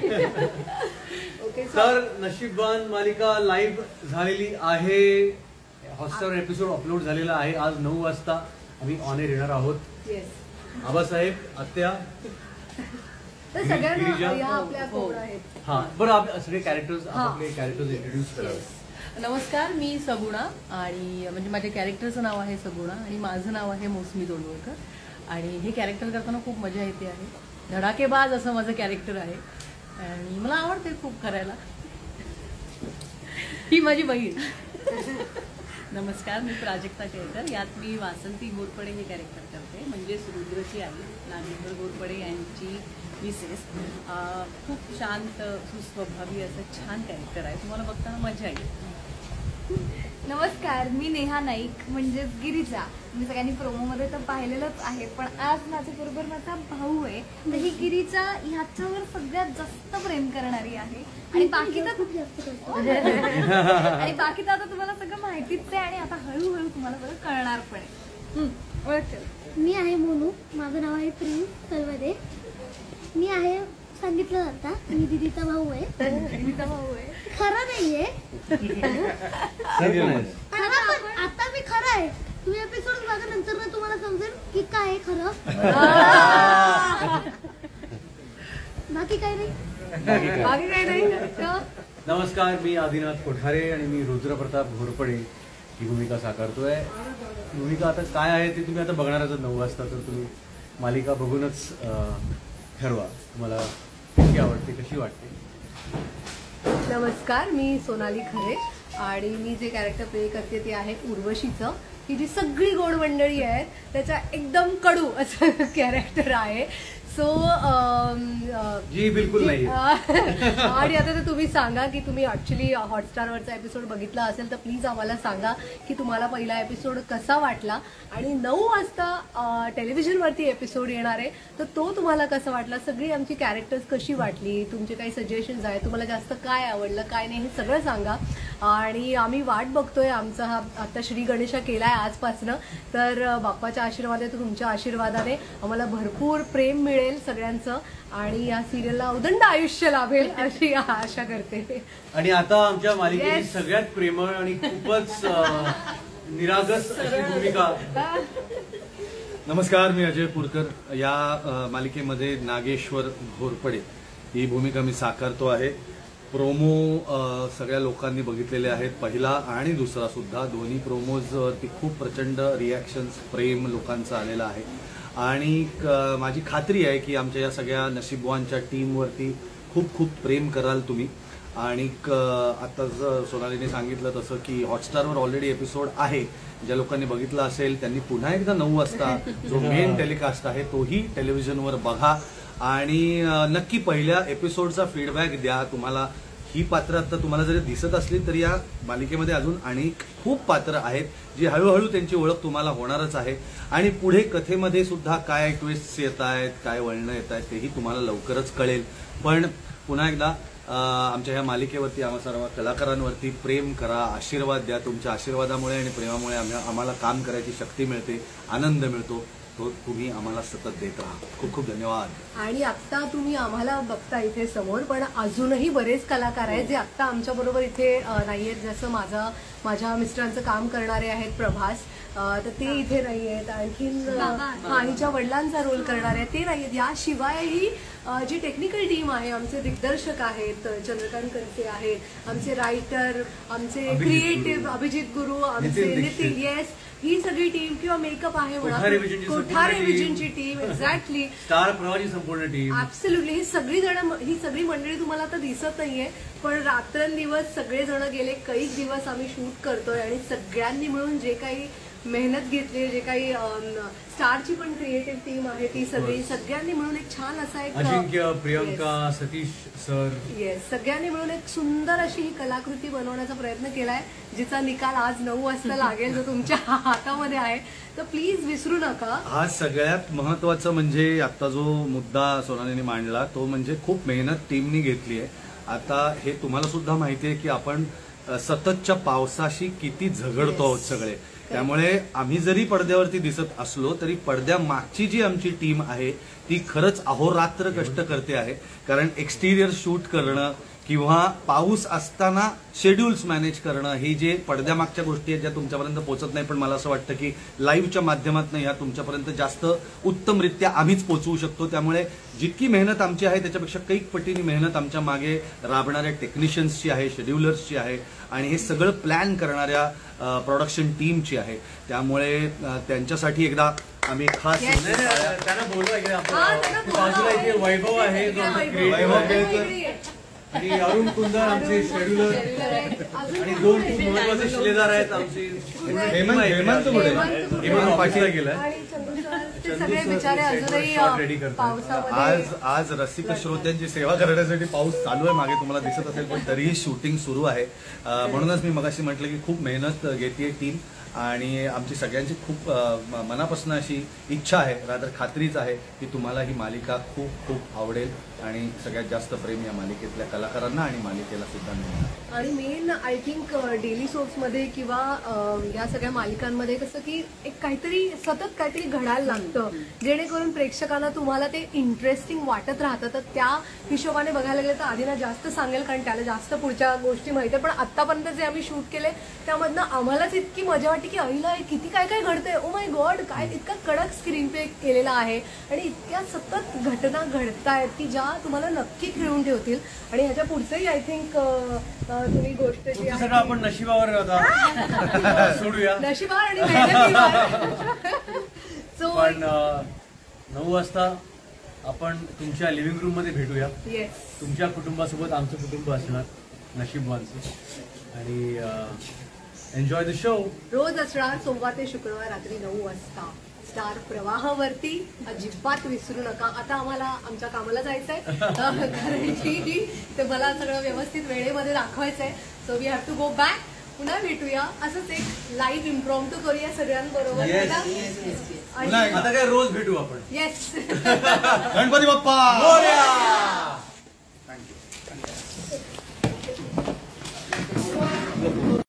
Okay, तर नशीबवान मालिका लाईव्ह झालेली आहे. हॉटस्टार एपिसोड अपलोड झालेला आहे. आज 9 वाजता आम्ही ऑन एअर येणार आहोत. येस, आबासाहेब, आत्या, तर सगळ्यांना या आपल्या कोण आहेत. हा बरं, सगळे कॅरेक्टर्स आपले कॅरेक्टर्स इंट्रोड्यूस करा. नमस्कार, मी सगुणा आणि म्हणजे माझ्या कॅरेक्टरचं नाव आहे सगुणा आणि माझं नाव आहे मौसमी दोंडवळकर आणि हे कॅरेक्टर करताना खूप मजा येते आहे. धडाकेबाज असं माझं कॅरेक्टर आहे आणि मला आवडते खूप करायला. ही माझी बहीण. नमस्कार, मी प्राजक्ता केळकर. यात मी वासंती घोरपडे हे कॅरेक्टर करते, म्हणजेच रुद्रची आई नागेंद्र घोरपडे यांची मिसेस. खूप शांत सुस्वभावी असं छान कॅरेक्टर आहे, तुम्हाला बघताना मजा येईल. नमस्कार, मी नेहा नाईक म्हणजेच गिरीजा. मी सगळ्यांनी प्रोमोमध्ये तर पाहिलेलंच आहे, पण आज माझ्याबरोबर माझा भाऊ आहे. तर ही गिरीजा ह्याच्यावर सगळ्यात जास्त प्रेम करणारी आहे आणि बाकी तर खूप जास्त आणि बाकी तर आता तुम्हाला सगळं माहितीच आहे आणि आता हळूहळू तुम्हाला सगळं कळणार पण आहे. ओळख. मी आहे मोनू, माझं नाव आहे प्रिन्स सलवदे. मी आहे सांगितलं जाता, मी दीदीचा भाऊ आहे. दीदीचा भाऊ आहे, खरं नाहीये. आता मी खरं आहे. तुम्ही एपिसोड बघा, नंतर ना तुम्हाला समजेल की काय आहे खरं. बाकी काय नाही. बाकी काय नाही. नमस्कार, मी आदिनाथ कोठारे आणि मी रुद्रप्रताप घोरपडे ही भूमिका साकारतोय. भूमिका आता काय आहे ते तुम्ही आता बघणारच 9 वाजता, तर तुम्ही मालिका बघूनच ठरवा तुम्हाला कशी आवडते, कशी वाटते. नमस्कार, मी सोनाली खरे आणि मी जे कॅरेक्टर प्ले करते ते आहे उर्वशीचं. ही जी सगळी गोड मंडळी आहेत त्याच्या एकदम कडू असं कॅरेक्टर आहे. सो जी बिलकुल नाही. आणि आता तर तुम्ही सांगा की तुम्ही ऍक्च्युली हॉटस्टारवरचा एपिसोड बघितला असेल तर प्लीज आम्हाला सांगा की तुम्हाला पहिला एपिसोड कसा वाटला आणि 9 वाजता टेलिव्हिजनवरती एपिसोड येणार आहे तर तो तुम्हाला कसा वाटला, सगळी आमची कॅरेक्टर्स कशी वाटली, तुमचे काही सजेशन्स आहेत, तुम्हाला जास्त काय आवडलं काय नाही हे सगळं सांगा. आणि आम्ही वाट बघतोय. आमचा हा आता श्री गणेशा केलाय आजपासनं, तर बाप्पाच्या आशीर्वादाने तुमच्या आशीर्वादाने आम्हाला भरपूर प्रेम मिळेल सगळ्यांचं आणि या सिरियलला उदंड आयुष्य लाभेल अशी आशा करते. आणि आता आमच्या मालिकेची सगळ्यात प्रेमळ आणि खूपच निरागस अशी भूमिका. नमस्कार, मी अजय पुरकर. या मालिकेमध्ये नागेश्वर घोरपडे ही भूमिका मी साकारतो आहे. प्रोमो सगळ्या लोकांनी बघितलेले आहेत, पहिला आणि दुसरा सुद्धा. दोन्ही प्रोमोजवरती खूप प्रचंड रिॲक्शन्स, प्रेम लोकांचं आलेलं आहे आणि माझी खात्री आहे की आमच्या या सगळ्या नशीबवानच्या टीमवरती खूप खूप प्रेम कराल तुम्ही. आणि आता सोनालीने सांगितलं तसं की हॉटस्टारवर ऑलरेडी एपिसोड आहे. ज्या लोकांनी बघितला असेल त्यांनी पुन्हा एकदा 9 वाजता जो मेन टेलिकास्ट आहे तोही टेलिव्हिजनवर बघा आणि नक्की पहिल्या एपिसोडचा फीडबॅक द्या. तुम्हाला ही पात्र आता तुम्हाला जरी दिसत असली तरी या मालिकेमध्ये अजून आणि खूप पात्र आहेत जी हळूहळू त्यांची ओळख तुम्हाला होणारच आहे आणि पुढे कथेमध्ये सुद्धा काय ट्विस्ट्स येत आहेत, काय वळणं येत आहेत तेही तुम्हाला लवकरच कळेल. पण पुन्हा एकदा आमच्या ह्या मालिकेवरती आम्हा सर्व कलाकारांवरती प्रेम करा, आशीर्वाद द्या. तुमच्या आशीर्वादामुळे आणि प्रेमामुळे आम्हाला काम करायची शक्ती मिळते, आनंद मिळतो, तो तुम्ही आम्हाला सतत देत राहा. खूप खूप धन्यवाद. आणि आत्ता तुम्ही आम्हाला बघता इथे समोर, पण अजूनही बरेच कलाकार आहेत जे आत्ता आमच्या बरोबर इथे नाहीयेत. जसं माझ्या मिस्टरांचं काम करणारे आहेत प्रभास, तर ते इथे नाही आहेत. आणखीन हिच्या वडिलांचा रोल करणारे आहेत ते नाही आहेत. याशिवायही जी टेक्निकल टीम आहे, आमचे दिग्दर्शक आहेत चंद्रकांत करते आहेत, आमचे रायटर, आमचे क्रिएटिव्ह अभिजित गुरु, आमचे नितीन, येस, ही सगळी टीम किंवा मेकअप आहे म्हणा, कोठारे विजनची टीम, एक्झॅक्टली, स्टार प्रवाहाची संपूर्ण टीम, ऍब्सोल्युटली. ही सगळी मंडळी तुम्हाला आता दिसत नाहीये, पण रात्रंदिवस सगळेजण गेले कैक दिवस आम्ही शूट करतोय आणि सगळ्यांनी मिळून जे काही मेहनत घेतली, जे काही स्टारची पण क्रिएटिव्ह टीम आहे ती सगळ्यांनी मिळून एक छान असा एक अजिंक्य, प्रियंका, सतीश सर, येस, सगळ्यांनी मिळून एक सुंदर अशी ही कलाकृती बनवण्याचा प्रयत्न केलाय जिचा निकाल आज 9 वाजता लागेल, जो तुमच्या हातामध्ये आहे. तर प्लीज विसरू नका. हा सगळ्यात महत्वाचं म्हणजे आता जो मुद्दा सोनालीने मांडला तो म्हणजे खूप मेहनत टीमनी घेतली आहे. आता हे तुम्हाला सुद्धा माहिती आहे की आपण सततच्या पावसाशी किती झगडतो आहोत सगळे. त्यामुळे आम्ही जरी पडद्यावरती दिसत असलो तरी पडद्यामागची जी आमची टीम आहे ती खरंच अहोरात्र कष्ट करते आहे. कारण एक्सटिरियर शूट करणं किंवा पाऊस असताना शेड्यूल्स मॅनेज करणं हे जे पडद्यामागच्या गोष्टी आहेत ज्या तुमच्यापर्यंत पोहोचत नाही, पण मला असं वाटतं की लाईव्हच्या माध्यमातून ह्या तुमच्यापर्यंत जास्त उत्तमरित्या आम्हीच पोहोचवू शकतो. त्यामुळे जितकी मेहनत आमची आहे त्याच्यापेक्षा कैक पटीने मेहनत आमच्या मागे राबणाऱ्या टेक्निशियन्सची आहे, शेड्युलर्सची आहे आणि हे सगळं प्लॅन करणाऱ्या प्रोडक्शन टीमची आहे. त्यामुळे त्यांच्यासाठी एकदा आम्ही खास त्यांना बोलवा. बाजूला इथे वैभव आहे जो आणि अरुण कुंदर आमचे शेड्युलर आणि 2 खूप महत्वाचे शिलेदार आहेत आमचे. हेमंत पाटील गेला. आज रसिक श्रोत्यांची सेवा करण्यासाठी पाऊस चालू आहे मागे तुम्हाला दिसत असेल, पण तरीही शूटिंग सुरू आहे. म्हणूनच मी मगाशी म्हटलं की खूप मेहनत घेते टीम आणि आमची सगळ्यांची खूप मनापासून अशी इच्छा आहे, रादर खात्रीच आहे की तुम्हाला ही मालिका खूप खूप आवडेल आणि सगळ्यात जास्त प्रेम या मालिकेतल्या कलाकारांना आणि मालिकेला सुद्धा मिळणार. आणि मेन आय थिंक डेली सोप्समध्ये किंवा या सगळ्या मालिकांमध्ये कसं की एक काहीतरी सतत काहीतरी घडायला लागतं जेणेकरून प्रेक्षकांना तुम्हाला ते इंटरेस्टिंग वाटत राहतं. तर त्या हिशोबाने बघायला गेलं तर आधीना जास्त सांगेल कारण त्याला जास्त पुढच्या गोष्टी माहिती आहे. पण आतापर्यंत जे आम्ही शूट केले त्यामधनं आम्हालाच इतकी मजा वाटते की अहिला किती काय काय घडतंय. ओ माय गॉड, काय इतका कडक स्क्रीन प्ले केलेला आहे आणि इतक्या सतत घटना घडतायत की ज्या तुम्हाला नक्की खेळून ठेवतील. आणि ह्याच्या पुढचंही आय थिंक तुम्ही गोष्ट जी आहे सगळं आपण नशिबावर सोडूया. नशिबावर आणि मेहनतीवर. पण 9 वाजता आपण तुमच्या लिव्हिंग रूम मध्ये भेटूया. तुमच्या कुटुंबासोबत आमचं कुटुंब असणार नशीबवानचं. आणि एन्जॉय द शो. रोज असणार सोमवार ते शुक्रवार रात्री 9 वाजता स्टार प्रवाहावरती. अजिबात विसरू नका. आता आम्हाला आमच्या कामाला जायचंय कारण की ते मला सगळं व्यवस्थित वेळेमध्ये दाखवायचंय. So we have to go back. पुन्हा भेटूया असंच एक लाईव्ह इम्प्रॉम्प्टू करूया सगळ्यांबरोबर. आता काय रोज भेटू आपण. येस. गणपती बाप्पा.